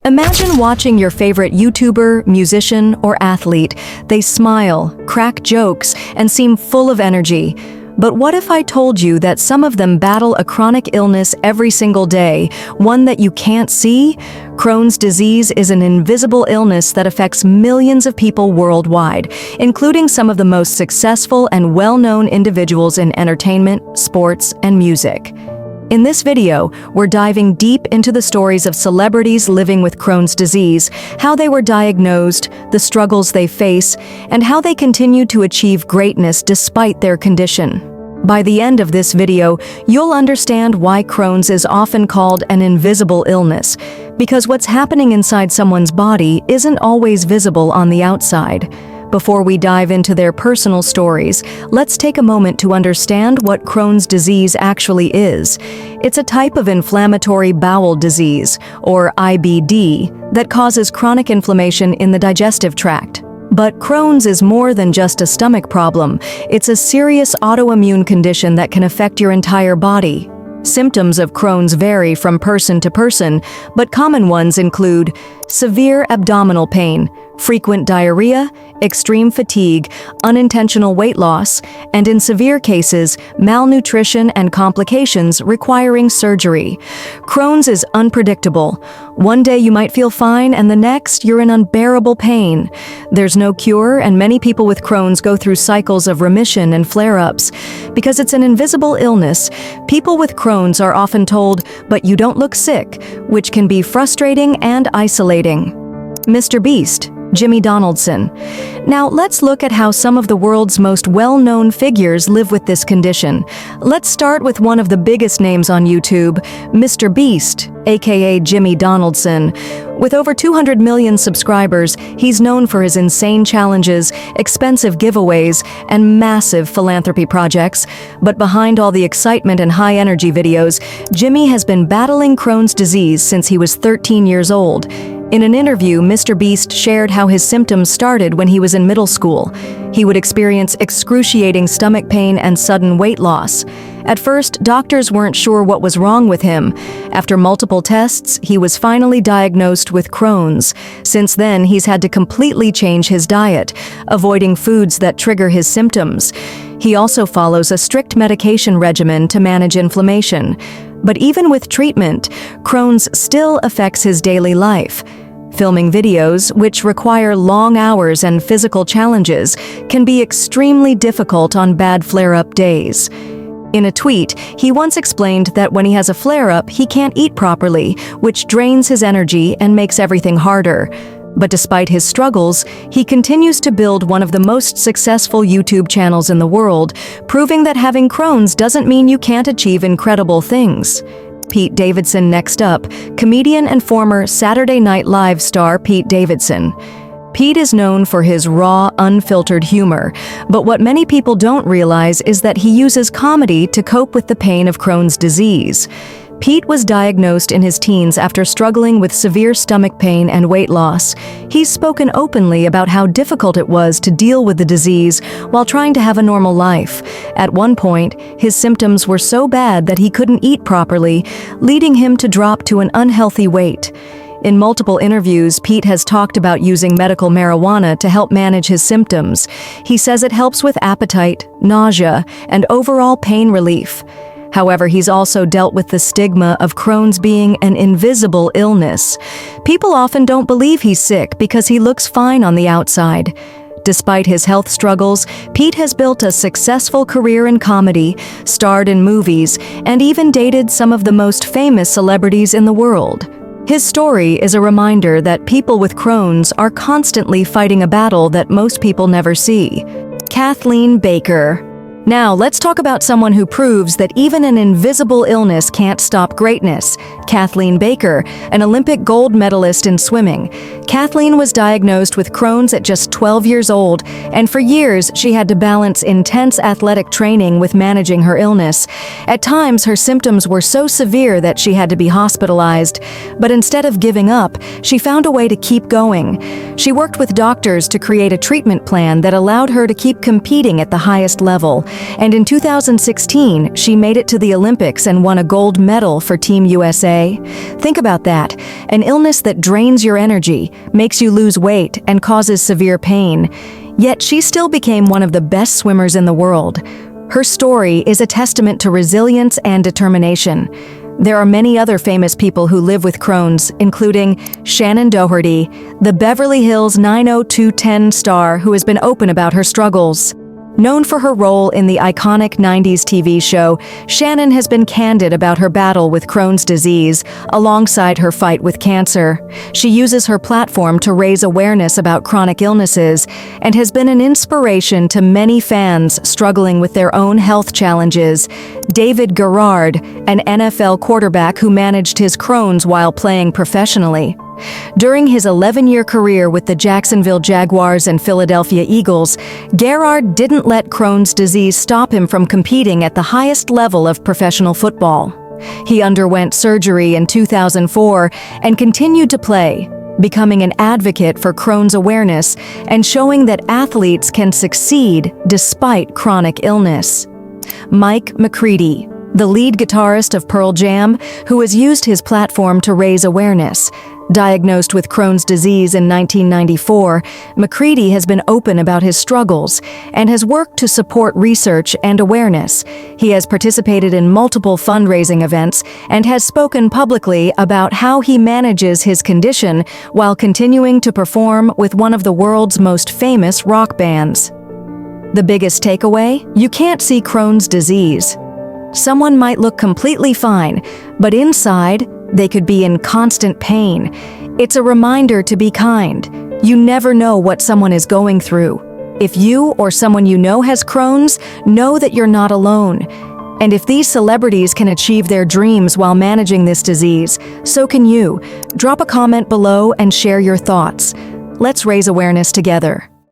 Imagine watching your favorite YouTuber, musician, or athlete. They smile, crack jokes, and seem full of energy. But what if I told you that some of them battle a chronic illness every single day, one that you can't see? Crohn's disease is an invisible illness that affects millions of people worldwide, including some of the most successful and well-known individuals in entertainment, sports, and music. In this video, we're diving deep into the stories of celebrities living with Crohn's disease, how they were diagnosed, the struggles they face, and how they continue to achieve greatness despite their condition. By the end of this video, you'll understand why Crohn's is often called an invisible illness, because what's happening inside someone's body isn't always visible on the outside. Before we dive into their personal stories, let's take a moment to understand what Crohn's disease actually is. It's a type of inflammatory bowel disease, or IBD, that causes chronic inflammation in the digestive tract. But Crohn's is more than just a stomach problem. It's a serious autoimmune condition that can affect your entire body. Symptoms of Crohn's vary from person to person, but common ones include severe abdominal pain, frequent diarrhea, extreme fatigue, unintentional weight loss, and in severe cases, malnutrition and complications requiring surgery. Crohn's is unpredictable. One day you might feel fine and the next you're in unbearable pain. There's no cure, and many people with Crohn's go through cycles of remission and flare-ups. Because it's an invisible illness, people with Crohn's are often told, "But you don't look sick," which can be frustrating and isolating. MrBeast, Jimmy Donaldson. Now let's look at how some of the world's most well-known figures live with this condition. Let's start with one of the biggest names on YouTube, MrBeast, aka Jimmy Donaldson. With over 200 million subscribers, he's known for his insane challenges, expensive giveaways, and massive philanthropy projects. But behind all the excitement and high-energy videos, Jimmy has been battling Crohn's disease since he was 13 years old. In an interview, MrBeast shared how his symptoms started when he was in middle school. He would experience excruciating stomach pain and sudden weight loss. At first, doctors weren't sure what was wrong with him. After multiple tests, he was finally diagnosed with Crohn's. Since then, he's had to completely change his diet, avoiding foods that trigger his symptoms. He also follows a strict medication regimen to manage inflammation. But even with treatment, Crohn's still affects his daily life. Filming videos, which require long hours and physical challenges, can be extremely difficult on bad flare-up days. In a tweet, he once explained that when he has a flare-up, he can't eat properly, which drains his energy and makes everything harder. But despite his struggles, he continues to build one of the most successful YouTube channels in the world, proving that having Crohn's doesn't mean you can't achieve incredible things. Pete Davidson next up, comedian and former Saturday Night Live star Pete Davidson. Pete is known for his raw, unfiltered humor, but what many people don't realize is that he uses comedy to cope with the pain of Crohn's disease. Pete was diagnosed in his teens after struggling with severe stomach pain and weight loss. He's spoken openly about how difficult it was to deal with the disease while trying to have a normal life. At one point, his symptoms were so bad that he couldn't eat properly, leading him to drop to an unhealthy weight. In multiple interviews, Pete has talked about using medical marijuana to help manage his symptoms. He says it helps with appetite, nausea, and overall pain relief. However, he's also dealt with the stigma of Crohn's being an invisible illness. People often don't believe he's sick because he looks fine on the outside. Despite his health struggles, Pete has built a successful career in comedy, starred in movies, and even dated some of the most famous celebrities in the world. His story is a reminder that people with Crohn's are constantly fighting a battle that most people never see. Kathleen Baker. Now, let's talk about someone who proves that even an invisible illness can't stop greatness. Kathleen Baker, an Olympic gold medalist in swimming. Kathleen was diagnosed with Crohn's at just 12 years old, and for years she had to balance intense athletic training with managing her illness. At times, her symptoms were so severe that she had to be hospitalized, but instead of giving up, she found a way to keep going. She worked with doctors to create a treatment plan that allowed her to keep competing at the highest level, and in 2016, she made it to the Olympics and won a gold medal for Team USA. Think about that, an illness that drains your energy, makes you lose weight, and causes severe pain. Yet she still became one of the best swimmers in the world. Her story is a testament to resilience and determination. There are many other famous people who live with Crohn's, including Shannon Doherty, the Beverly Hills 90210 star who has been open about her struggles. Known for her role in the iconic 90s TV show, Shannon has been candid about her battle with Crohn's disease, alongside her fight with cancer. She uses her platform to raise awareness about chronic illnesses and has been an inspiration to many fans struggling with their own health challenges. David Garrard, an NFL quarterback who managed his Crohn's while playing professionally. During his 11-year career with the Jacksonville Jaguars and Philadelphia Eagles, Garrard didn't let Crohn's disease stop him from competing at the highest level of professional football. He underwent surgery in 2004 and continued to play, becoming an advocate for Crohn's awareness and showing that athletes can succeed despite chronic illness. Mike McCready, the lead guitarist of Pearl Jam, who has used his platform to raise awareness. Diagnosed with Crohn's disease in 1994, McCready has been open about his struggles and has worked to support research and awareness. He has participated in multiple fundraising events and has spoken publicly about how he manages his condition while continuing to perform with one of the world's most famous rock bands. The biggest takeaway? You can't see Crohn's disease. Someone might look completely fine, but inside, they could be in constant pain. It's a reminder to be kind. You never know what someone is going through. If you or someone you know has Crohn's, know that you're not alone. And if these celebrities can achieve their dreams while managing this disease, so can you. Drop a comment below and share your thoughts. Let's raise awareness together.